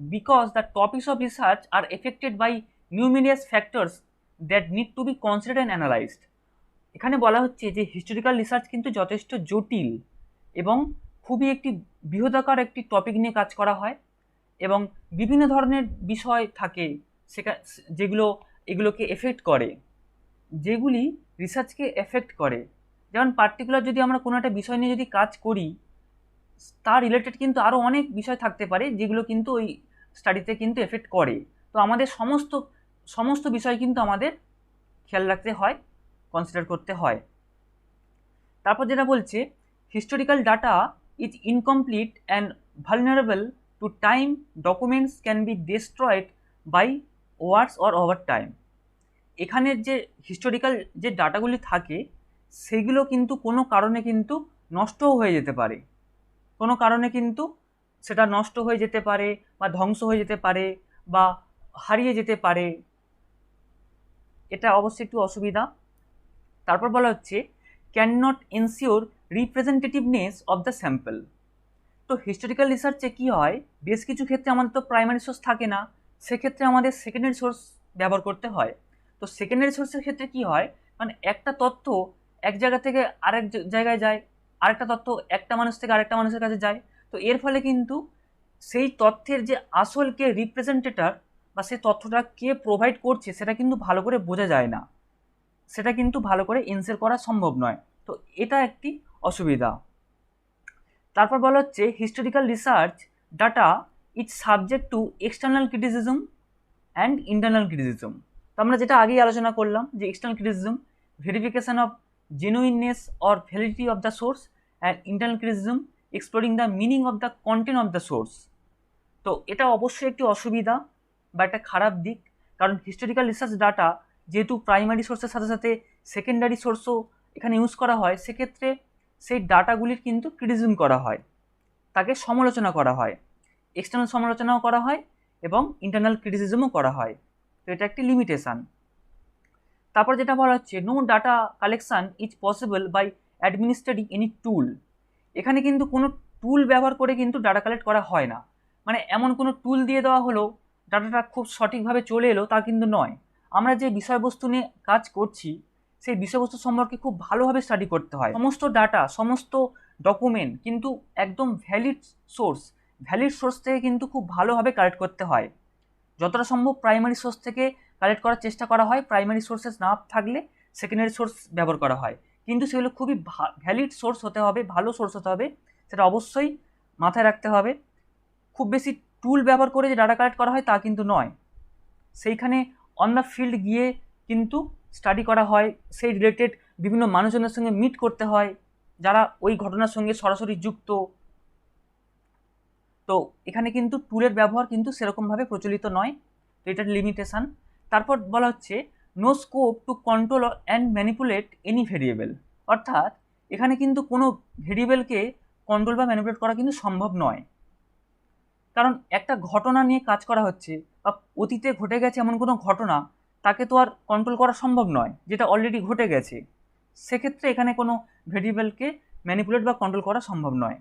because the topics of research are affected by numerous factors that need to be considered and analyzed. এখানে বলা হচ্ছে যে হিস্টোরিক্যাল রিসার্চ কিন্তু যথেষ্ট জটিল এবং খুবই একটি বৃহদাকার একটি টপিক নিয়ে কাজ করা হয় এবং বিভিন্ন ধরনের বিষয় থাকে যেগুলো এগুলোকে এফেক্ট করে, যেগুলি রিসার্চকে এফেক্ট করে। যেমন পার্টিকুলার যদি আমরা কোনো একটা বিষয় নিয়ে যদি কাজ করি, তার রিলেটেড কিন্তু আরও অনেক বিষয় থাকতে পারে যেগুলো কিন্তু ওই স্টাডিতে কিন্তু এফেক্ট করে। তো আমাদের সমস্ত বিষয় কিন্তু আমাদের খেয়াল রাখতে হয়, কনসিডার করতে হয়। তারপর যেটা বলছে historical data is incomplete and vulnerable to time, documents can be destroyed by wars or over time. এখানের যে হিস্টোরিক্যাল যে ডাটাগুলি থাকে সেগুলো কিন্তু কোনো কারণে কিন্তু নষ্টও হয়ে যেতে পারে, কোনো কারণে কিন্তু সেটা নষ্ট হয়ে যেতে পারে বা ধ্বংস হয়ে যেতে পারে বা হারিয়ে যেতে পারে, এটা অবশ্যই একটু অসুবিধা। তারপর বলা হচ্ছে can not ensure representativeness of the sample. তো হিস্টোরিক্যাল রিসার্চে কী হয়, বেশ কিছু ক্ষেত্রে আমাদের তো প্রাইমারি সোর্স থাকে না, সেক্ষেত্রে আমাদের সেকেন্ডারি সোর্স ব্যবহার করতে হয়। তো সেকেন্ডারি সোর্সের ক্ষেত্রে কী হয়, মানে একটা তথ্য এক জায়গা থেকে আরেক জায়গায় যায়, আরেকটা তথ্য একটা মানুষ থেকে আরেকটা মানুষের কাছে যায়। তো এর ফলে কিন্তু সেই তথ্যের যে আসল কে রিপ্রেজেন্টেটর বা সেই তথ্যটা কে প্রোভাইড করছে সেটা কিন্তু ভালো করে বোঝা যায় না, সেটা কিন্তু ভালো করে এনশিওর করা সম্ভব নয়। তো এটা একটি অসুবিধা। তারপর বলা হচ্ছে historical research data is subject to external criticism and internal criticism. তো আমরা যেটা আগেই আলোচনা করলাম যে external criticism, verification of genuineness or validity of the source, and internal criticism exploring the meaning of the content of the source. তো এটা অবশ্যই একটি অসুবিধা বা একটা খারাপ দিক, কারণ হিস্টোরিক্যাল রিসার্চ ডাটা যেহেতু প্রাইমারি সোর্সের সাথে সাথে সেকেন্ডারি সোর্সও এখানে ইউজ করা হয়, সেক্ষেত্রে সেই ডাটাগুলির কিন্তু ক্রিটিসিজম করা হয়, তাকে সমালোচনা করা হয়, এক্সটার্নাল সমালোচনাও করা হয় এবং ইন্টারনাল ক্রিটিসিজমও করা হয়। তো এটা একটি লিমিটেশান। তারপর যেটা বলা হচ্ছে no data collection is possible by administering any tool. এখানে কিন্তু কোনো টুল ব্যবহার করে কিন্তু ডাটা কালেক্ট করা হয় না, মানে এমন কোনো টুল দিয়ে দেওয়া হলো ডাটাটা খুব সঠিকভাবে চলে এলো তা কিন্তু নয়। আমরা যে বিষয়বস্তু নিয়ে কাজ করছি সেই বিষয়বস্তু সম্পর্কে খুব ভালোভাবে স্টাডি করতে হয়। সমস্ত ডাটা, সমস্ত ডকুমেন্ট কিন্তু একদম ভ্যালিড সোর্স থেকে কিন্তু খুব ভালোভাবে কালেক্ট করতে হয়। যতটা সম্ভব প্রাইমারি সোর্স থেকে কালেক্ট করার চেষ্টা করা হয়, প্রাইমারি সোর্সেস না থাকলে সেকেন্ডারি সোর্স ব্যবহার করা হয়, কিন্তু সেগুলো খুবই ভ্যালিড সোর্স হতে হবে, ভালো সোর্স হতে হবে, সেটা অবশ্যই মাথায় রাখতে হবে। খুব বেশি টুল ব্যবহার করে যে ডাটা কালেক্ট করা হয় তা কিন্তু নয়, সেইখানে অন দ্য ফিল্ড গিয়ে কিন্তু স্টাডি করা হয়, সেই রিলেটেড বিভিন্ন মানুষজনের সঙ্গে মিট করতে হয় যারা ওই ঘটনার সঙ্গে সরাসরি যুক্ত। তো এখানে কিন্তু টুলের ব্যবহার কিন্তু সেরকমভাবে প্রচলিত নয়, তো এটার লিমিটেশান। তারপর বলা হচ্ছে no scope to control and manipulate any variable. অর্থাৎ এখানে কিন্তু কোনো ভেরিয়েবলকে কন্ট্রোল বা ম্যানিপুলেট করা কিন্তু সম্ভব নয়, কারণ একটা ঘটনা নিয়ে কাজ করা হচ্ছে বা অতীতে ঘটে গেছে এমন কোনো ঘটনা, তাকে তো আর কন্ট্রোল করা সম্ভব নয় যেটা অলরেডি ঘটে গেছে। সেক্ষেত্রে এখানে কোনো ভেরিয়েবলকে ম্যানিপুলেট বা কন্ট্রোল করা সম্ভব নয়।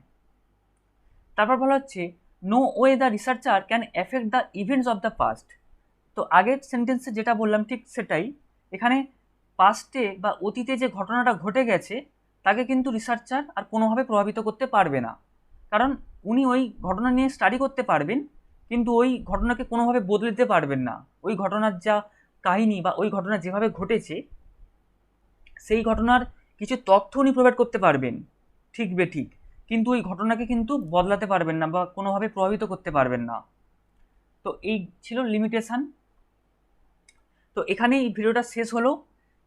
তারপর বলা হচ্ছে no way the researcher can effect the events of the past. তো আগের সেন্টেন্সে যেটা বললাম ঠিক সেটাই, এখানে পাস্টে বা অতীতে যে ঘটনাটা ঘটে গেছে তাকে কিন্তু রিসার্চার আর কোনোভাবে প্রভাবিত করতে পারবে না, কারণ উনি ওই ঘটনা নিয়ে স্টাডি করতে পারবেন কিন্তু ওই ঘটনাকে কোনোভাবে বদলে দিতে পারবেন না। ওই ঘটনার যা কাহিনী বা ওই ঘটনা যেভাবে ঘটেছে সেই ঘটনার কিছু তথ্য উনি প্রোভাইড করতে পারবেন ঠিক বেঠিক, কিন্তু ওই ঘটনাকে কিন্তু বদলাতে পারবেন না বা কোনোভাবে প্রভাবিত করতে পারবেন না। তো এই ছিল লিমিটেশান। তো এখানেই এই ভিডিওটা শেষ হলো।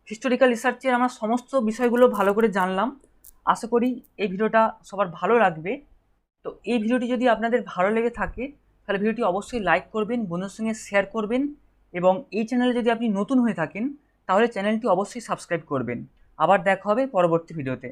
হিস্টোরিক্যাল রিসার্চের আমরা সমস্ত বিষয়গুলো ভালো করে জানলাম, আশা করি এই ভিডিওটা সবার ভালো লাগবে। তো এই ভিডিওটি যদি আপনাদের ভালো লেগে থাকে তাহলে ভিডিওটি অবশ্যই লাইক করবেন, বন্ধুদের সঙ্গে শেয়ার করবেন, এবং এই চ্যানেলে যদি আপনি নতুন হয়ে থাকেন তাহলে চ্যানেলটি অবশ্যই সাবস্ক্রাইব করবেন। আবার দেখা হবে পরবর্তী ভিডিওতে।